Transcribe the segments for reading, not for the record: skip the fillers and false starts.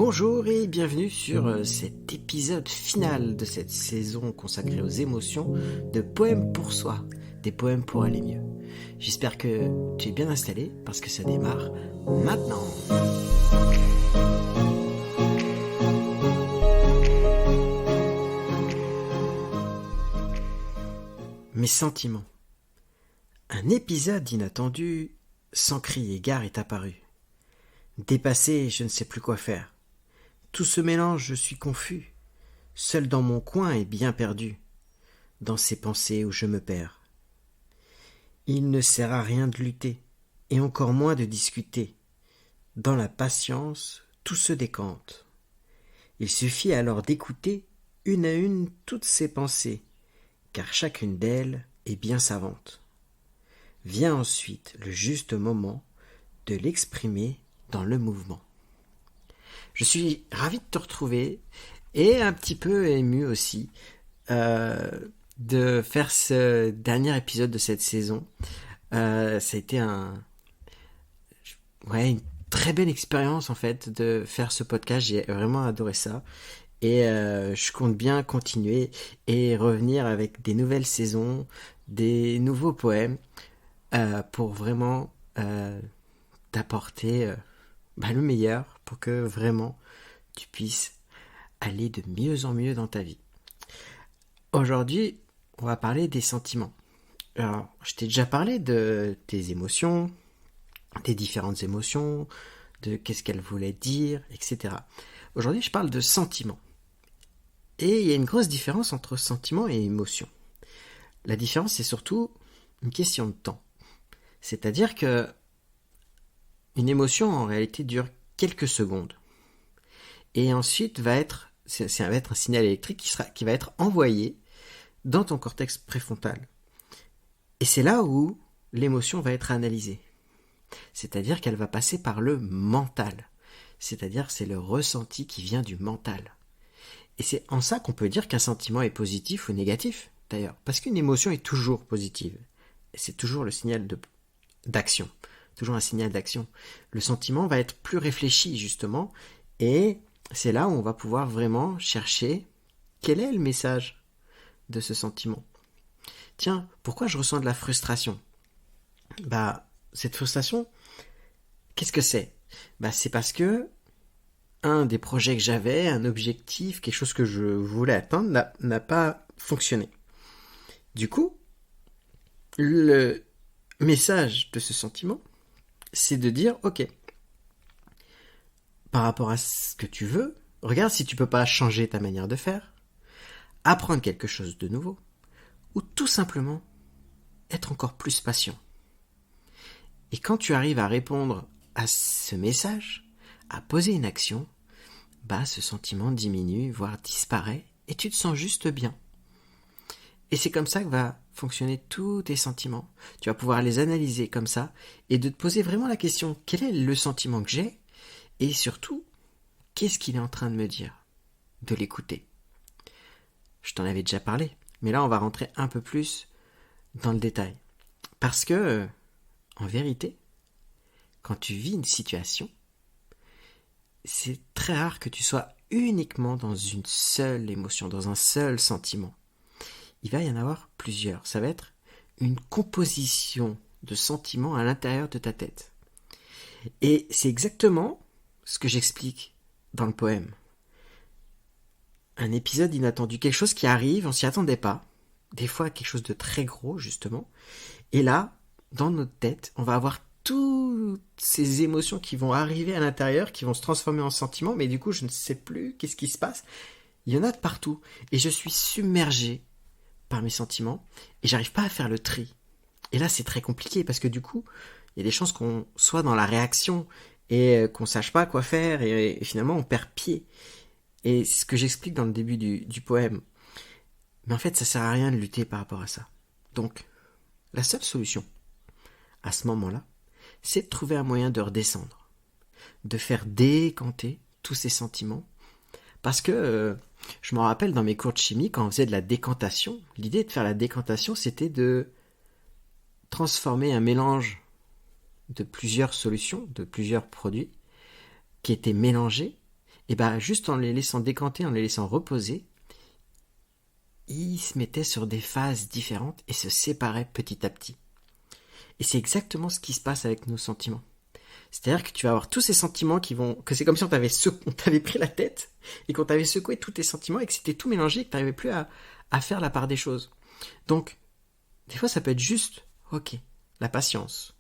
Bonjour et bienvenue sur cet épisode final de cette saison consacrée aux émotions de Poèmes pour soi, des poèmes pour aller mieux. J'espère que tu es bien installé parce que ça démarre maintenant. Mes sentiments. Un épisode inattendu, sans cri et gare, est apparu. Dépassé, je ne sais plus quoi faire. Tout se mélange, je suis confus, seul dans mon coin et bien perdu, dans ces pensées où je me perds. Il ne sert à rien de lutter, et encore moins de discuter. Dans la patience, tout se décante. Il suffit alors d'écouter, une à une, toutes ces pensées, car chacune d'elles est bien savante. Vient ensuite le juste moment de l'exprimer dans le mouvement. Je suis ravi de te retrouver et un petit peu ému aussi de faire ce dernier épisode de cette saison. Ça a été une très belle expérience en fait de faire ce podcast. J'ai vraiment adoré ça et je compte bien continuer et revenir avec des nouvelles saisons, des nouveaux poèmes pour vraiment t'apporter le meilleur pour que vraiment tu puisses aller de mieux en mieux dans ta vie. Aujourd'hui, on va parler des sentiments. Alors, je t'ai déjà parlé de tes émotions, des différentes émotions, de qu'est-ce qu'elles voulaient dire, etc. Aujourd'hui, je parle de sentiments. Et il y a une grosse différence entre sentiments et émotions. La différence, c'est surtout une question de temps. C'est-à-dire que une émotion, en réalité, dure quelques secondes. Et ensuite, ça va être un signal électrique qui va être envoyé dans ton cortex préfrontal. Et c'est là où l'émotion va être analysée. C'est-à-dire qu'elle va passer par le mental. C'est-à-dire c'est le ressenti qui vient du mental. Et c'est en ça qu'on peut dire qu'un sentiment est positif ou négatif, d'ailleurs. Parce qu'une émotion est toujours positive. Et c'est toujours le signal d'action. Toujours un signal d'action. Le sentiment va être plus réfléchi, justement, et c'est là où on va pouvoir vraiment chercher quel est le message de ce sentiment. Tiens, pourquoi je ressens de la frustration ? Cette frustration, qu'est-ce que c'est ? C'est parce que un des projets que j'avais, un objectif, quelque chose que je voulais atteindre, n'a pas fonctionné. Du coup, le message de ce sentiment, c'est de dire, ok, par rapport à ce que tu veux, regarde si tu peux pas changer ta manière de faire, apprendre quelque chose de nouveau, ou tout simplement être encore plus patient. Et quand tu arrives à répondre à ce message, à poser une action, ce sentiment diminue, voire disparaît, et tu te sens juste bien. Et c'est comme ça que va fonctionner tous tes sentiments. Tu vas pouvoir les analyser comme ça, et de te poser vraiment la question, quel est le sentiment que j'ai ? Et surtout, qu'est-ce qu'il est en train de me dire ? De l'écouter. Je t'en avais déjà parlé, mais là on va rentrer un peu plus dans le détail. Parce que, en vérité, quand tu vis une situation, c'est très rare que tu sois uniquement dans une seule émotion, dans un seul sentiment. Il va y en avoir plusieurs. Ça va être une composition de sentiments à l'intérieur de ta tête. Et c'est exactement ce que j'explique dans le poème. Un épisode inattendu, quelque chose qui arrive, on s'y attendait pas. Des fois, quelque chose de très gros, justement. Et là, dans notre tête, on va avoir toutes ces émotions qui vont arriver à l'intérieur, qui vont se transformer en sentiments, mais du coup, je ne sais plus qu'est-ce qui se passe. Il y en a de partout. Et je suis submergé par mes sentiments, et j'arrive pas à faire le tri. Et là, c'est très compliqué, parce que du coup, il y a des chances qu'on soit dans la réaction, et qu'on sache pas quoi faire, et finalement, on perd pied. Et c'est ce que j'explique dans le début du poème. Mais en fait, ça sert à rien de lutter par rapport à ça. Donc, la seule solution, à ce moment-là, c'est de trouver un moyen de redescendre, de faire décanter tous ces sentiments. Parce que, je me rappelle dans mes cours de chimie, quand on faisait de la décantation, l'idée de faire la décantation, c'était de transformer un mélange de plusieurs solutions, de plusieurs produits, qui étaient mélangés, et bah juste en les laissant décanter, en les laissant reposer, ils se mettaient sur des phases différentes et se séparaient petit à petit. Et c'est exactement ce qui se passe avec nos sentiments. C'est-à-dire que tu vas avoir tous ces sentiments que c'est comme si on t'avait pris la tête et qu'on t'avait secoué tous tes sentiments et que c'était tout mélangé et que tu n'arrivais plus à faire la part des choses. Donc, des fois, ça peut être juste, ok, la patience,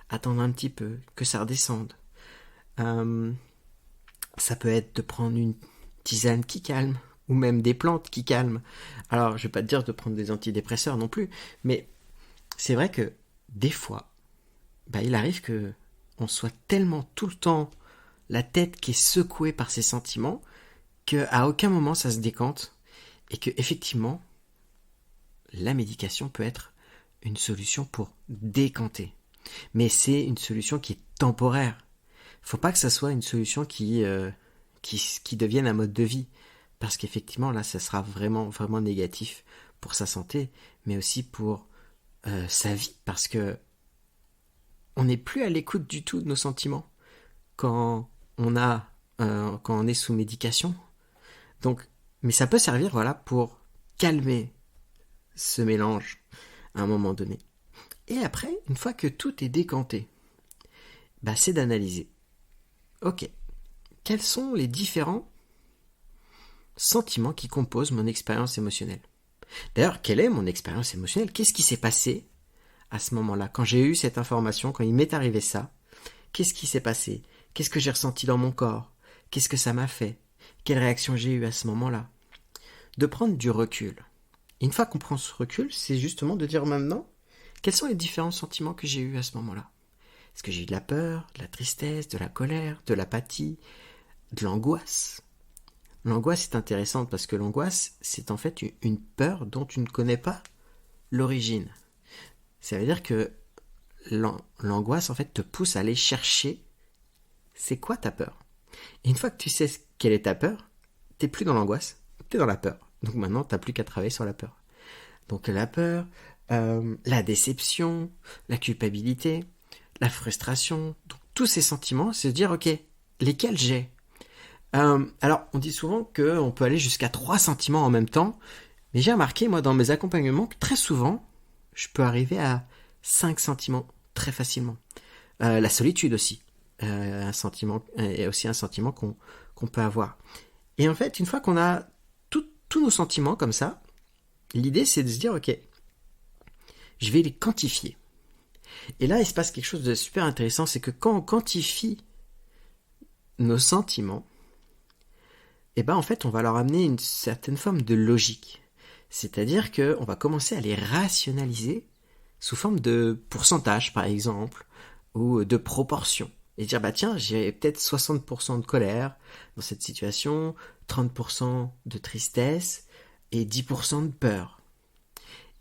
attendre un petit peu, que ça redescende. Ça peut être de prendre une tisane qui calme, ou même des plantes qui calment. Alors, je vais pas te dire de prendre des antidépresseurs non plus, mais c'est vrai que des fois, il arrive que on soit tellement tout le temps la tête qui est secouée par ses sentiments qu'à aucun moment ça se décante et que effectivement la médication peut être une solution pour décanter. Mais c'est une solution qui est temporaire. Faut pas que ça soit une solution qui devienne un mode de vie. Parce qu'effectivement, là, ça sera vraiment, vraiment négatif pour sa santé, mais aussi pour sa vie. Parce que on n'est plus à l'écoute du tout de nos sentiments quand on est sous médication. Donc, mais ça peut servir, voilà, pour calmer ce mélange à un moment donné. Et après, une fois que tout est décanté, c'est d'analyser. Ok, quels sont les différents sentiments qui composent mon expérience émotionnelle? D'ailleurs, quelle est mon expérience émotionnelle? Qu'est-ce qui s'est passé à ce moment-là? Quand j'ai eu cette information, quand il m'est arrivé ça, qu'est-ce qui s'est passé? Qu'est-ce que j'ai ressenti dans mon corps? Qu'est-ce que ça m'a fait? Quelle réaction j'ai eue à ce moment-là? De prendre du recul. Et une fois qu'on prend ce recul, c'est justement de dire maintenant, quels sont les différents sentiments que j'ai eus à ce moment-là? Est-ce que j'ai eu de la peur, de la tristesse, de la colère, de l'apathie, de l'angoisse? L'angoisse est intéressante parce que l'angoisse, c'est en fait une peur dont tu ne connais pas l'origine. Ça veut dire que l'angoisse, en fait, te pousse à aller chercher c'est quoi ta peur. Et une fois que tu sais quelle est ta peur, t'es plus dans l'angoisse, t'es dans la peur. Donc maintenant, t'as plus qu'à travailler sur la peur. Donc la peur, la déception, la culpabilité, la frustration, donc tous ces sentiments, c'est de dire, ok, lesquels j'ai? Alors, on dit souvent qu'on peut aller jusqu'à 3 sentiments en même temps, mais j'ai remarqué, moi, dans mes accompagnements, que très souvent, je peux arriver à 5 sentiments très facilement. La solitude aussi, un sentiment, est aussi un sentiment qu'on peut avoir. Et en fait, une fois qu'on a tous nos sentiments comme ça, l'idée, c'est de se dire, ok, je vais les quantifier. Et là, il se passe quelque chose de super intéressant, c'est que quand on quantifie nos sentiments, en fait, on va leur amener une certaine forme de logique. C'est-à-dire qu'on va commencer à les rationaliser sous forme de pourcentage, par exemple, ou de proportion. Et dire, tiens, j'ai peut-être 60% de colère dans cette situation, 30% de tristesse et 10% de peur.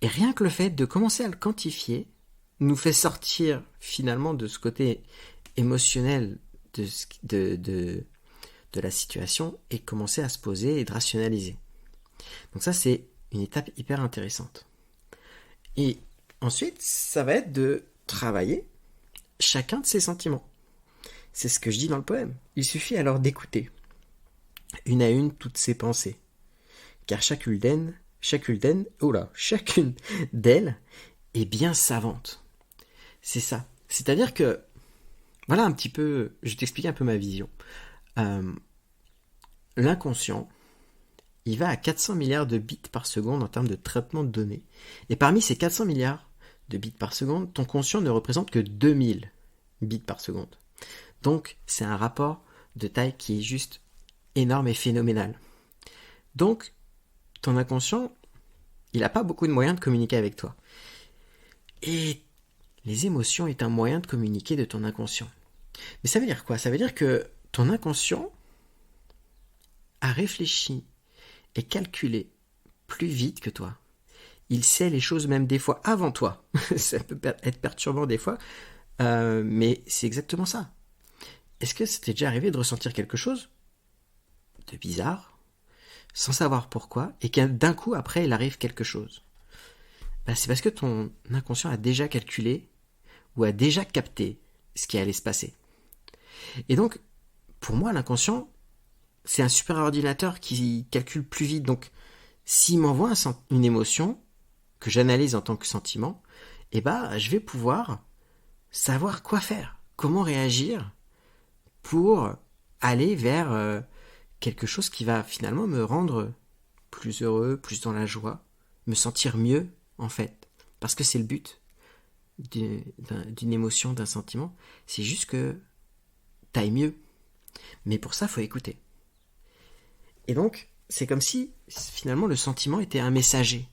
Et rien que le fait de commencer à le quantifier nous fait sortir finalement de ce côté émotionnel de la situation et commencer à se poser et de rationaliser. Donc ça, c'est une étape hyper intéressante. Et ensuite, ça va être de travailler chacun de ces sentiments. C'est ce que je dis dans le poème. Il suffit alors d'écouter, une à une, toutes ces pensées. Car chacune d'elles est bien savante. C'est ça. C'est-à-dire que, voilà un petit peu, je t'explique un peu ma vision. L'inconscient, il va à 400 milliards de bits par seconde en termes de traitement de données. Et parmi ces 400 milliards de bits par seconde, ton conscient ne représente que 2000 bits par seconde. Donc, c'est un rapport de taille qui est juste énorme et phénoménal. Donc, ton inconscient, il n'a pas beaucoup de moyens de communiquer avec toi. Et les émotions est un moyen de communiquer de ton inconscient. Mais ça veut dire quoi? Ça veut dire que ton inconscient a réfléchi et calculé plus vite que toi. Il sait les choses même des fois avant toi. Ça peut être perturbant des fois, mais c'est exactement ça. Est-ce que c'était déjà arrivé de ressentir quelque chose de bizarre, sans savoir pourquoi, et que d'un coup après il arrive quelque chose? C'est parce que ton inconscient a déjà calculé ou a déjà capté ce qui allait se passer. Et donc, pour moi, l'inconscient, c'est un super ordinateur qui calcule plus vite. Donc, s'il m'envoie une émotion que j'analyse en tant que sentiment, je vais pouvoir savoir quoi faire, comment réagir pour aller vers quelque chose qui va finalement me rendre plus heureux, plus dans la joie, me sentir mieux en fait. Parce que c'est le but d'une émotion, d'un sentiment, c'est juste que t'ailles mieux. Mais pour ça, il faut écouter. Et donc, c'est comme si finalement le sentiment était un messager.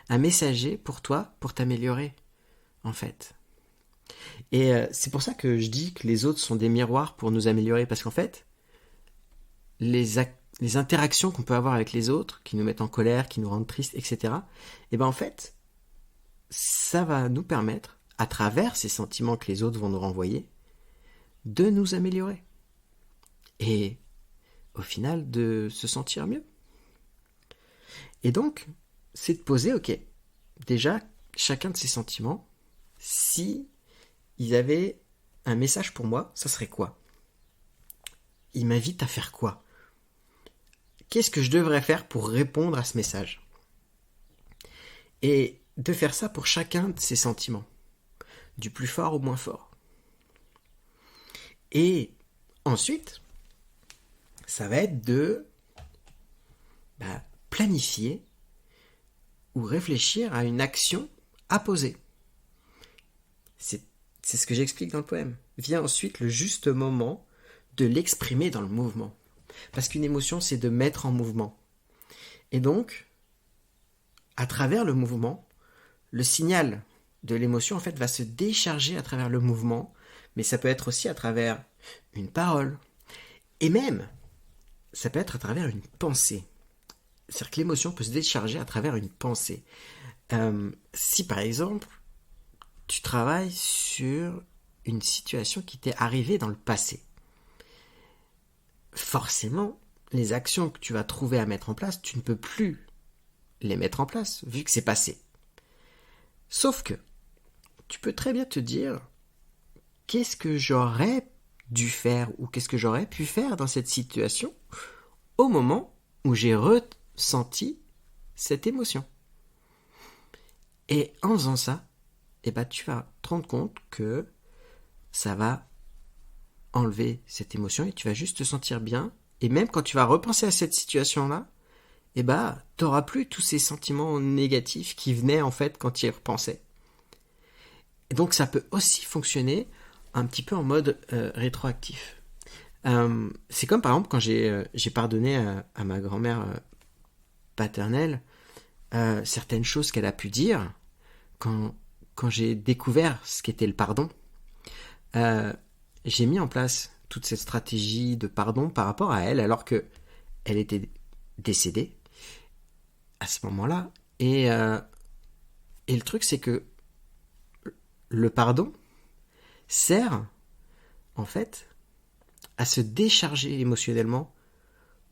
Un messager pour toi, pour t'améliorer, en fait. Et c'est pour ça que je dis que les autres sont des miroirs pour nous améliorer, parce qu'en fait, les interactions qu'on peut avoir avec les autres, qui nous mettent en colère, qui nous rendent tristes, etc., en fait, ça va nous permettre, à travers ces sentiments que les autres vont nous renvoyer, de nous améliorer. Et au final, de se sentir mieux. Et donc, c'est de poser, ok, déjà, chacun de ces sentiments, si ils avaient un message pour moi, ça serait quoi? Ils m'invitent à faire quoi? Qu'est-ce que je devrais faire pour répondre à ce message? Et de faire ça pour chacun de ces sentiments, du plus fort au moins fort. Et ensuite, ça va être de planifier ou réfléchir à une action à poser. C'est ce que j'explique dans le poème. Vient ensuite le juste moment de l'exprimer dans le mouvement. Parce qu'une émotion, c'est de mettre en mouvement. Et donc, à travers le mouvement, le signal de l'émotion, en fait, va se décharger à travers le mouvement, mais ça peut être aussi à travers une parole. Et même, ça peut être à travers une pensée. C'est-à-dire que l'émotion peut se décharger à travers une pensée. Si par exemple, tu travailles sur une situation qui t'est arrivée dans le passé, forcément, les actions que tu vas trouver à mettre en place, tu ne peux plus les mettre en place, vu que c'est passé. Sauf que, tu peux très bien te dire, qu'est-ce que j'aurais dû faire, ou qu'est-ce que j'aurais pu faire dans cette situation, au moment où j'ai ressenti cette émotion. Et en faisant ça, tu vas te rendre compte que ça va enlever cette émotion et tu vas juste te sentir bien. Et même quand tu vas repenser à cette situation-là, t'auras plus tous ces sentiments négatifs qui venaient en fait quand tu y repensais. Et donc ça peut aussi fonctionner un petit peu en mode rétroactif. C'est comme par exemple quand j'ai pardonné à ma grand-mère paternelle certaines choses qu'elle a pu dire quand j'ai découvert ce qu'était le pardon. J'ai mis en place toute cette stratégie de pardon par rapport à elle alors que elle était décédée à ce moment-là. Et le truc, c'est que le pardon sert en fait à se décharger émotionnellement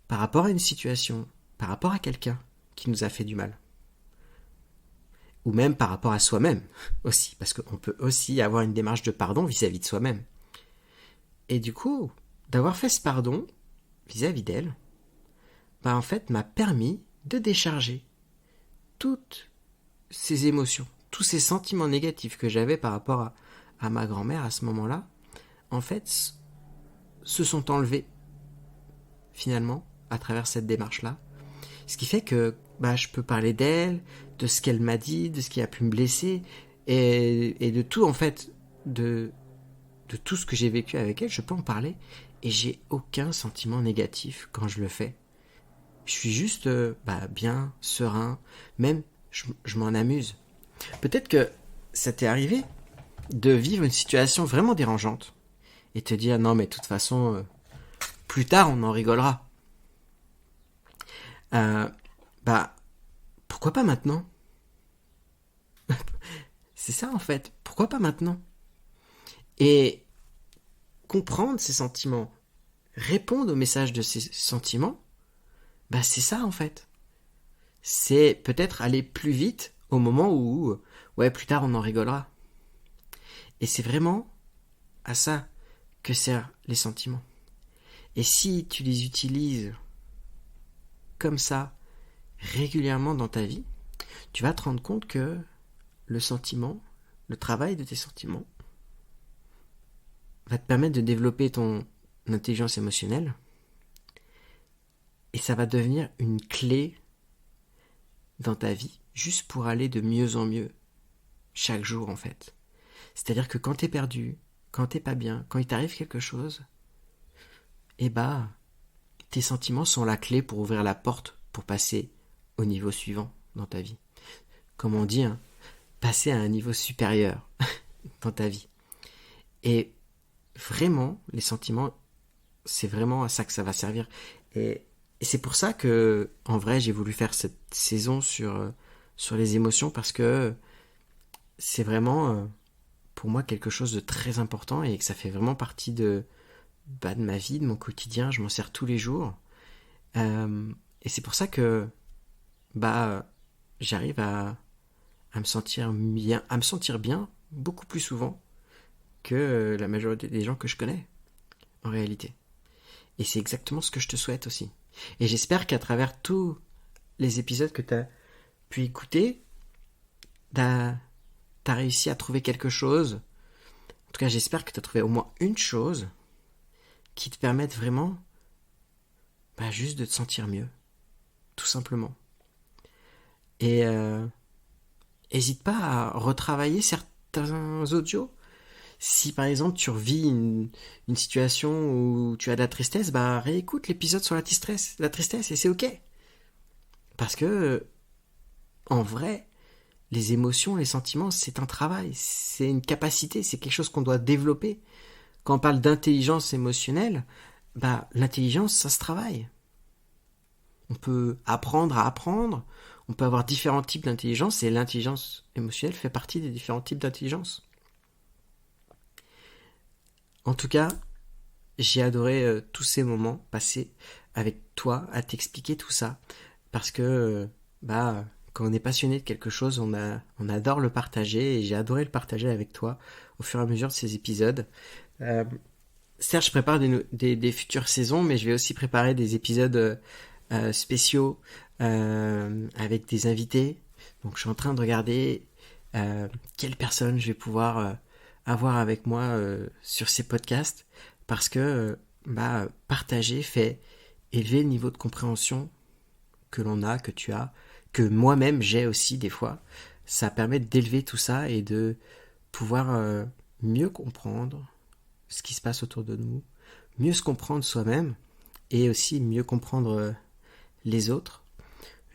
par rapport à une situation, par rapport à quelqu'un qui nous a fait du mal. Ou même par rapport à soi-même aussi, parce qu'on peut aussi avoir une démarche de pardon vis-à-vis de soi-même. Et du coup, d'avoir fait ce pardon vis-à-vis d'elle, en fait, m'a permis de décharger toutes ces émotions, tous ces sentiments négatifs que j'avais par rapport à ma grand-mère à ce moment-là, en fait, se sont enlevés, finalement, à travers cette démarche-là. Ce qui fait que je peux parler d'elle, de ce qu'elle m'a dit, de ce qui a pu me blesser, et de tout, en fait, de tout ce que j'ai vécu avec elle, je peux en parler, et j'ai aucun sentiment négatif quand je le fais. Je suis juste bien, serein, même je m'en amuse. Peut-être que ça t'est arrivé de vivre une situation vraiment dérangeante, et te dire non mais de toute façon, plus tard on en rigolera. Pourquoi pas maintenant? C'est ça en fait, pourquoi pas maintenant? Et comprendre ces sentiments, répondre au message de ces sentiments, c'est ça en fait. C'est peut-être aller plus vite au moment où, plus tard on en rigolera. Et c'est vraiment à ça que servent les sentiments. Et si tu les utilises comme ça régulièrement dans ta vie, tu vas te rendre compte que le sentiment, le travail de tes sentiments, va te permettre de développer ton intelligence émotionnelle et ça va devenir une clé dans ta vie juste pour aller de mieux en mieux chaque jour en fait. C'est-à-dire que quand t'es perdu, quand t'es pas bien, quand il t'arrive quelque chose, tes sentiments sont la clé pour ouvrir la porte pour passer au niveau suivant dans ta vie. Comme on dit, passer à un niveau supérieur dans ta vie. Et vraiment, les sentiments, c'est vraiment à ça que ça va servir. Et c'est pour ça que, en vrai, j'ai voulu faire cette saison sur les émotions parce que c'est vraiment, pour moi, quelque chose de très important et que ça fait vraiment partie de ma vie, de mon quotidien. Je m'en sers tous les jours. Et c'est pour ça que, j'arrive à me sentir bien beaucoup plus souvent que la majorité des gens que je connais, en réalité. Et c'est exactement ce que je te souhaite aussi. Et j'espère qu'à travers tous les épisodes que tu as pu écouter, tu as réussi à trouver quelque chose. En tout cas, j'espère que tu as trouvé au moins une chose qui te permette vraiment juste de te sentir mieux. Tout simplement. Et n'hésite pas à retravailler certains audios. Si par exemple tu revis une situation où tu as de la tristesse, réécoute l'épisode sur la tristesse et c'est ok. Parce que en vrai, les émotions, les sentiments, c'est un travail, c'est une capacité, c'est quelque chose qu'on doit développer. Quand on parle d'intelligence émotionnelle, l'intelligence, ça se travaille. On peut apprendre à apprendre, on peut avoir différents types d'intelligence et l'intelligence émotionnelle fait partie des différents types d'intelligence. En tout cas, j'ai adoré tous ces moments passés avec toi à t'expliquer tout ça. Parce que, quand on est passionné de quelque chose, on adore le partager et j'ai adoré le partager avec toi au fur et à mesure de ces épisodes. Certes, je prépare des futures saisons, mais je vais aussi préparer des épisodes spéciaux avec des invités. Donc, je suis en train de regarder quelles personnes je vais pouvoir avoir avec moi sur ces podcasts parce que partager fait élever le niveau de compréhension que l'on a, que tu as, que moi-même j'ai aussi des fois. Ça permet d'élever tout ça et de pouvoir mieux comprendre ce qui se passe autour de nous, mieux se comprendre soi-même et aussi mieux comprendre les autres,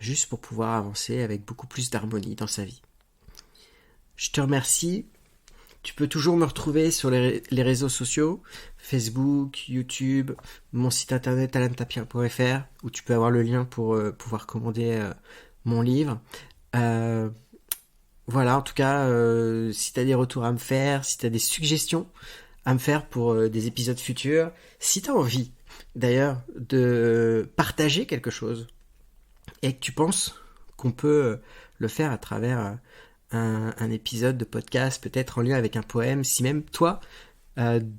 juste pour pouvoir avancer avec beaucoup plus d'harmonie dans sa vie. Je te remercie. Tu peux toujours me retrouver sur les réseaux sociaux, Facebook, YouTube, mon site internet alantapierre.fr où tu peux avoir le lien pour pouvoir commander mon livre. Voilà, en tout cas, si tu as des retours à me faire, si tu as des suggestions à me faire pour des épisodes futurs, si tu as envie d'ailleurs de partager quelque chose et que tu penses qu'on peut le faire à travers un épisode de podcast, peut-être en lien avec un poème, si même toi,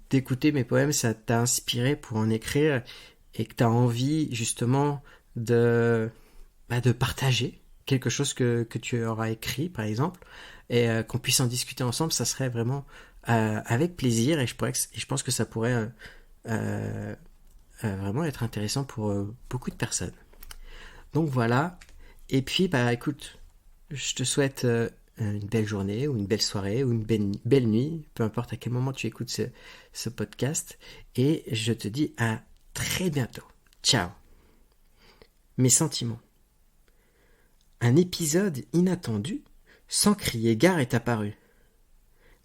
d'écouter mes poèmes, ça t'a inspiré pour en écrire et que tu as envie justement de partager quelque chose que tu auras écrit par exemple et qu'on puisse en discuter ensemble, ça serait vraiment avec plaisir et je pense que ça pourrait vraiment être intéressant pour beaucoup de personnes. Donc voilà, et puis écoute, je te souhaite une belle journée ou une belle soirée ou une belle nuit, peu importe à quel moment tu écoutes ce podcast, et je te dis à très bientôt. Ciao. Mes sentiments. Un épisode inattendu, sans crier gare, est apparu.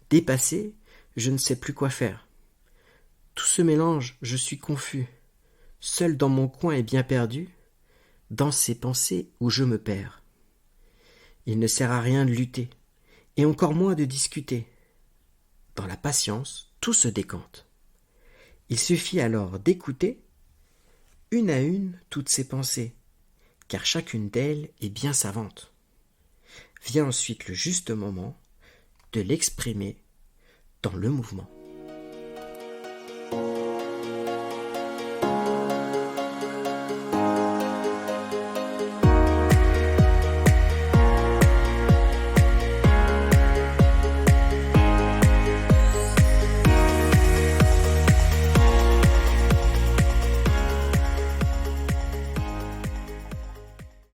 Dépassé, je ne sais plus quoi faire. Tout se mélange, je suis confus. Seul dans mon coin et bien perdu, dans ces pensées où je me perds. Il ne sert à rien de lutter, et encore moins de discuter. Dans la patience, tout se décante. Il suffit alors d'écouter, une à une, toutes ces pensées, car chacune d'elles est bien savante. Vient ensuite le juste moment de l'exprimer dans le mouvement.